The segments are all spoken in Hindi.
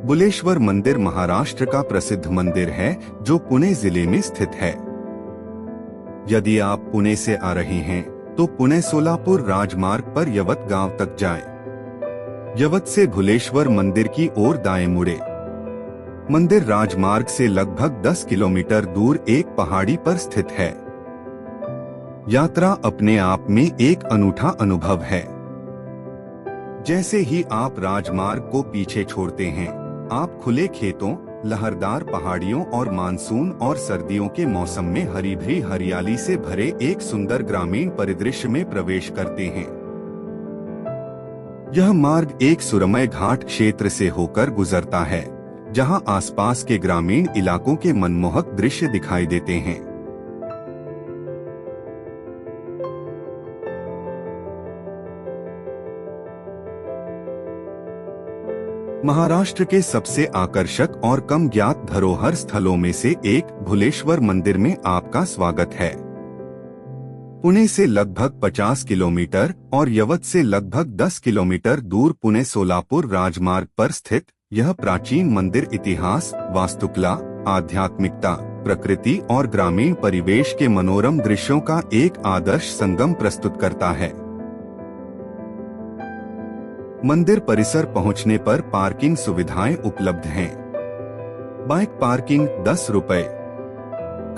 बुलेश्वर मंदिर महाराष्ट्र का प्रसिद्ध मंदिर है जो पुणे जिले में स्थित है। यदि आप पुणे से आ रहे हैं तो पुणे सोलापुर राजमार्ग पर यवत गांव तक जाएं। यवत से भुलेश्वर मंदिर की ओर दाएं मुड़े। मंदिर राजमार्ग से लगभग 10 किलोमीटर दूर एक पहाड़ी पर स्थित है। यात्रा अपने आप में एक अनूठा अनुभव है। जैसे ही आप राजमार्ग को पीछे छोड़ते हैं, आप खुले खेतों, लहरदार पहाड़ियों और मानसून और सर्दियों के मौसम में हरी भरी हरियाली से भरे एक सुंदर ग्रामीण परिदृश्य में प्रवेश करते हैं। यह मार्ग एक सुरम्य घाट क्षेत्र से होकर गुजरता है, जहां आसपास के ग्रामीण इलाकों के मनमोहक दृश्य दिखाई देते हैं। महाराष्ट्र के सबसे आकर्षक और कम ज्ञात धरोहर स्थलों में से एक भुलेश्वर मंदिर में आपका स्वागत है। पुणे से लगभग 50 किलोमीटर और यवत से लगभग 10 किलोमीटर दूर पुणे सोलापुर राजमार्ग पर स्थित यह प्राचीन मंदिर इतिहास, वास्तुकला, आध्यात्मिकता, प्रकृति और ग्रामीण परिवेश के मनोरम दृश्यों का एक आदर्श संगम प्रस्तुत करता है। मंदिर परिसर पहुंचने पर पार्किंग सुविधाएं उपलब्ध हैं। बाइक पार्किंग 10 रुपए,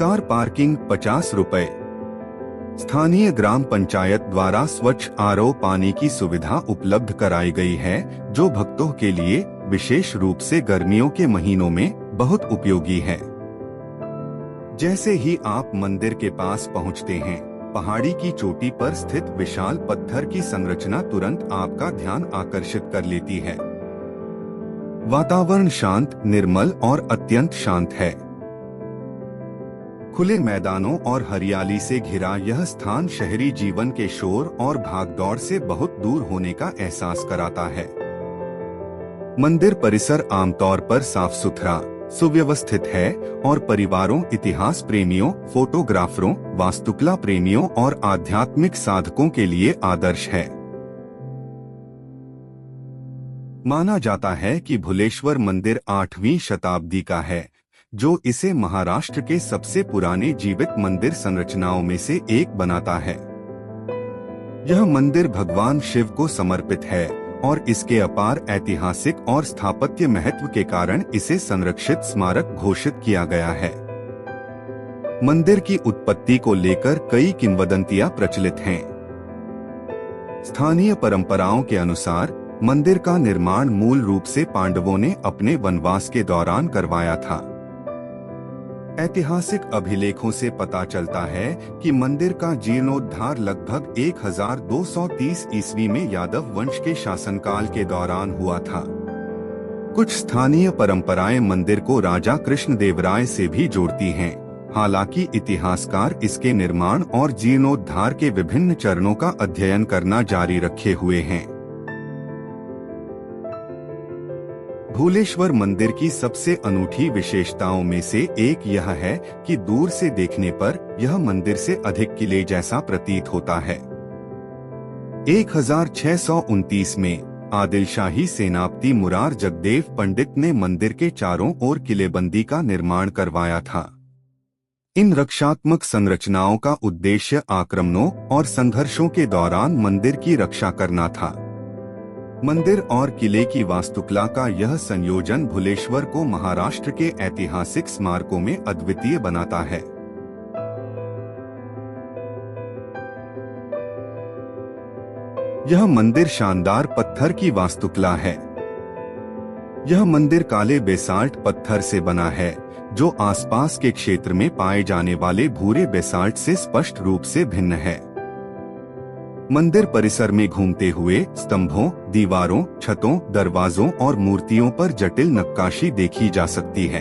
कार पार्किंग 50 रुपए। स्थानीय ग्राम पंचायत द्वारा स्वच्छ आरओ पानी की सुविधा उपलब्ध कराई गई है, जो भक्तों के लिए विशेष रूप से गर्मियों के महीनों में बहुत उपयोगी है। जैसे ही आप मंदिर के पास पहुंचते हैं, पहाड़ी की चोटी पर स्थित विशाल पत्थर की संरचना तुरंत आपका ध्यान आकर्षित कर लेती है। वातावरण शांत, निर्मल और अत्यंत शांत है। खुले मैदानों और हरियाली से घिरा यह स्थान शहरी जीवन के शोर और भागदौड़ से बहुत दूर होने का एहसास कराता है। मंदिर परिसर आमतौर पर साफ सुथरा, सुव्यवस्थित है और परिवारों, इतिहास प्रेमियों, फोटोग्राफरों, वास्तुकला प्रेमियों और आध्यात्मिक साधकों के लिए आदर्श है। माना जाता है कि भुलेश्वर मंदिर 8वीं शताब्दी का है, जो इसे महाराष्ट्र के सबसे पुराने जीवित मंदिर संरचनाओं में से एक बनाता है। यह मंदिर भगवान शिव को समर्पित है और इसके अपार ऐतिहासिक और स्थापत्य महत्व के कारण इसे संरक्षित स्मारक घोषित किया गया है। मंदिर की उत्पत्ति को लेकर कई किंवदंतियां प्रचलित हैं। स्थानीय परंपराओं के अनुसार मंदिर का निर्माण मूल रूप से पांडवों ने अपने वनवास के दौरान करवाया था। ऐतिहासिक अभिलेखों से पता चलता है कि मंदिर का जीर्णोद्धार लगभग 1230 ईस्वी में यादव वंश के शासनकाल के दौरान हुआ था। कुछ स्थानीय परंपराएं मंदिर को राजा कृष्णदेवराय से भी जोड़ती हैं, हालांकि इतिहासकार इसके निर्माण और जीर्णोद्धार के विभिन्न चरणों का अध्ययन करना जारी रखे हुए हैं। भुलेश्वर मंदिर की सबसे अनूठी विशेषताओं में से एक यह है कि दूर से देखने पर यह मंदिर से अधिक किले जैसा प्रतीत होता है। 1629 में आदिलशाही सेनापति मुरार जगदेव पंडित ने मंदिर के चारों ओर किलेबंदी का निर्माण करवाया था। इन रक्षात्मक संरचनाओं का उद्देश्य आक्रमणों और संघर्षों के दौरान मंदिर की रक्षा करना था। मंदिर और किले की वास्तुकला का यह संयोजन भुलेश्वर को महाराष्ट्र के ऐतिहासिक स्मारकों में अद्वितीय बनाता है। यह मंदिर शानदार पत्थर की वास्तुकला है। यह मंदिर काले बेसाल्ट पत्थर से बना है, जो आसपास के क्षेत्र में पाए जाने वाले भूरे बेसाल्ट से स्पष्ट रूप से भिन्न है। मंदिर परिसर में घूमते हुए स्तंभों, दीवारों, छतों, दरवाजों और मूर्तियों पर जटिल नक्काशी देखी जा सकती है।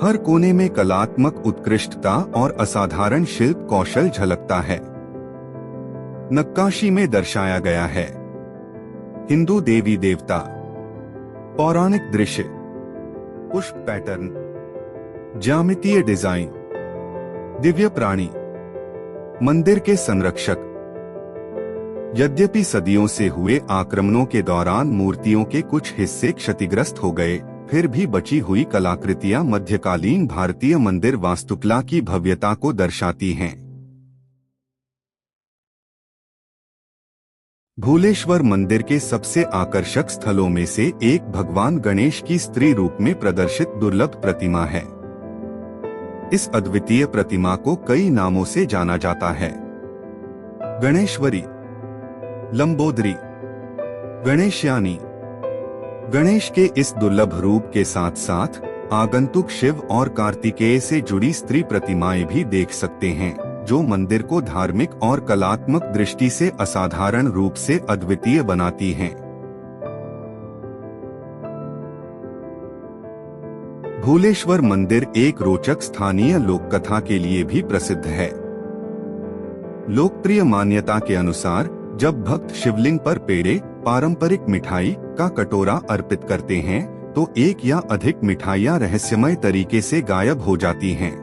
हर कोने में कलात्मक उत्कृष्टता और असाधारण शिल्प कौशल झलकता है। नक्काशी में दर्शाया गया है हिंदू देवी देवता, पौराणिक दृश्य, पुष्प पैटर्न, ज्यामितीय डिजाइन, दिव्य प्राणी, मंदिर के संरक्षक, यद्यपि सदियों से हुए आक्रमणों के दौरान मूर्तियों के कुछ हिस्से क्षतिग्रस्त हो गए, फिर भी बची हुई कलाकृतियां मध्यकालीन भारतीय मंदिर वास्तुकला की भव्यता को दर्शाती हैं। भूलेश्वर मंदिर के सबसे आकर्षक स्थलों में से एक भगवान गणेश की स्त्री रूप में प्रदर्शित दुर्लभ प्रतिमा है। इस अद्वितीय प्रतिमा को कई नामों से जाना जाता है। गणेश्वरी, लंबोदरी, गणेशयानी। गणेश के इस दुर्लभ रूप के साथ साथ आगंतुक शिव और कार्तिकेय से जुड़ी स्त्री प्रतिमाएं भी देख सकते हैं, जो मंदिर को धार्मिक और कलात्मक दृष्टि से असाधारण रूप से अद्वितीय बनाती हैं। भूलेश्वर मंदिर एक रोचक स्थानीय लोक कथा के लिए भी प्रसिद्ध है। लोकप्रिय मान्यता के अनुसार जब भक्त शिवलिंग पर पेड़े, पारंपरिक मिठाई का कटोरा अर्पित करते हैं, तो एक या अधिक मिठाइयां रहस्यमय तरीके से गायब हो जाती हैं।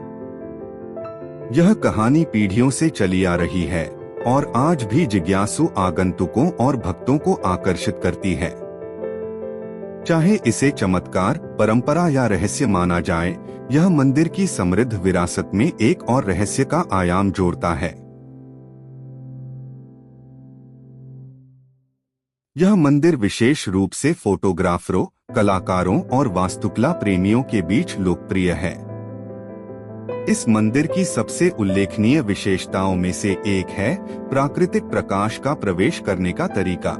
यह कहानी पीढ़ियों से चली आ रही है और आज भी जिज्ञासु आगंतुकों और भक्तों को आकर्षित करती है। चाहे इसे चमत्कार, परंपरा या रहस्य माना जाए, यह मंदिर की समृद्ध विरासत में एक और रहस्य का आयाम जोड़ता है। यह मंदिर विशेष रूप से फोटोग्राफरों, कलाकारों और वास्तुकला प्रेमियों के बीच लोकप्रिय है। इस मंदिर की सबसे उल्लेखनीय विशेषताओं में से एक है प्राकृतिक प्रकाश का प्रवेश करने का तरीका।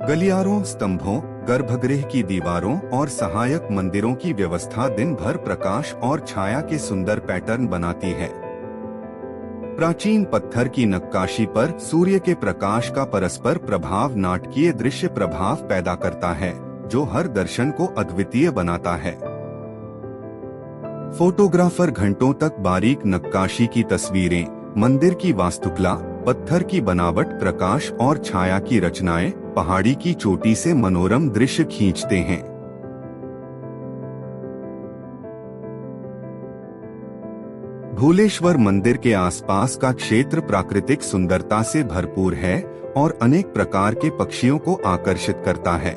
गलियारों, स्तंभों, गर्भगृह की दीवारों और सहायक मंदिरों की व्यवस्था दिन भर प्रकाश और छाया के सुंदर पैटर्न बनाती है। प्राचीन पत्थर की नक्काशी पर सूर्य के प्रकाश का परस्पर प्रभाव नाटकीय दृश्य प्रभाव पैदा करता है, जो हर दर्शन को अद्वितीय बनाता है। फोटोग्राफर घंटों तक बारीक नक्काशी की तस्वीरें, मंदिर की वास्तुकला, पत्थर की बनावट, प्रकाश और छाया की रचनाएं, पहाड़ी की चोटी से मनोरम दृश्य खींचते हैं। भूलेश्वर मंदिर के आसपास का क्षेत्र प्राकृतिक सुंदरता से भरपूर है और अनेक प्रकार के पक्षियों को आकर्षित करता है।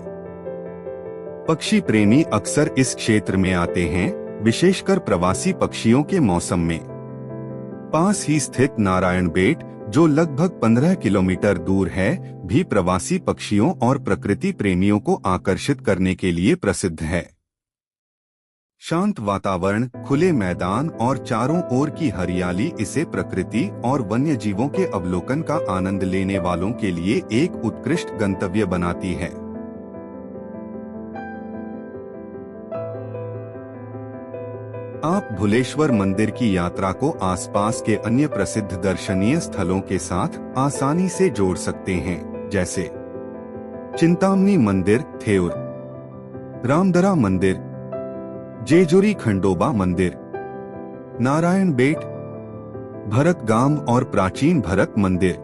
पक्षी प्रेमी अक्सर इस क्षेत्र में आते हैं, विशेषकर प्रवासी पक्षियों के मौसम में। पास ही स्थित नारायण बेट, जो लगभग 15 किलोमीटर दूर है, भी प्रवासी पक्षियों और प्रकृति प्रेमियों को आकर्षित करने के लिए प्रसिद्ध है। शांत वातावरण, खुले मैदान और चारों ओर की हरियाली इसे प्रकृति और वन्य जीवों के अवलोकन का आनंद लेने वालों के लिए एक उत्कृष्ट गंतव्य बनाती है। आप भूलेश्वर मंदिर की यात्रा को आसपास के अन्य प्रसिद्ध दर्शनीय स्थलों के साथ आसानी से जोड़ सकते हैं, जैसे चिंतामणी मंदिर, थेऊर, रामदरा मंदिर, जेजुरी खंडोबा मंदिर, नारायण बेट, भरतगाम और प्राचीन भरत मंदिर।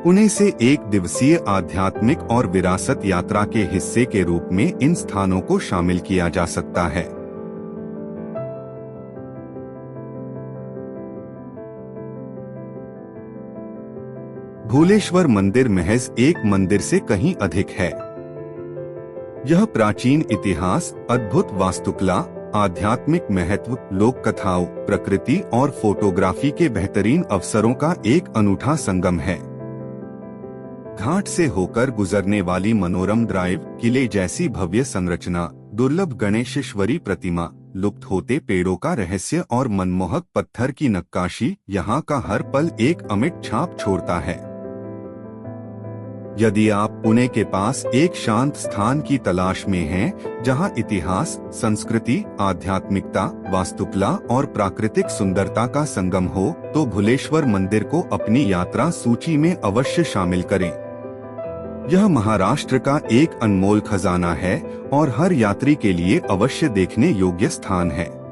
पुणे से एक दिवसीय आध्यात्मिक और विरासत यात्रा के हिस्से के रूप में इन स्थानों को शामिल किया जा सकता है। भूलेश्वर मंदिर महज एक मंदिर से कहीं अधिक है। यह प्राचीन इतिहास, अद्भुत वास्तुकला, आध्यात्मिक महत्व, लोक कथाओं, प्रकृति और फोटोग्राफी के बेहतरीन अवसरों का एक अनूठा संगम है। घाट से होकर गुजरने वाली मनोरम ड्राइव, किले जैसी भव्य संरचना, दुर्लभ गणेशेश्वरी प्रतिमा, लुप्त होते पेड़ों का रहस्य और मनमोहक पत्थर की नक्काशी यहाँ का हर पल एक अमिट छाप छोड़ता है। यदि आप पुणे के पास एक शांत स्थान की तलाश में हैं, जहां इतिहास, संस्कृति, आध्यात्मिकता, वास्तुकला और प्राकृतिक सुंदरता का संगम हो, तो भूलेश्वर मंदिर को अपनी यात्रा सूची में अवश्य शामिल करें। यह महाराष्ट्र का एक अनमोल खजाना है और हर यात्री के लिए अवश्य देखने योग्य स्थान है।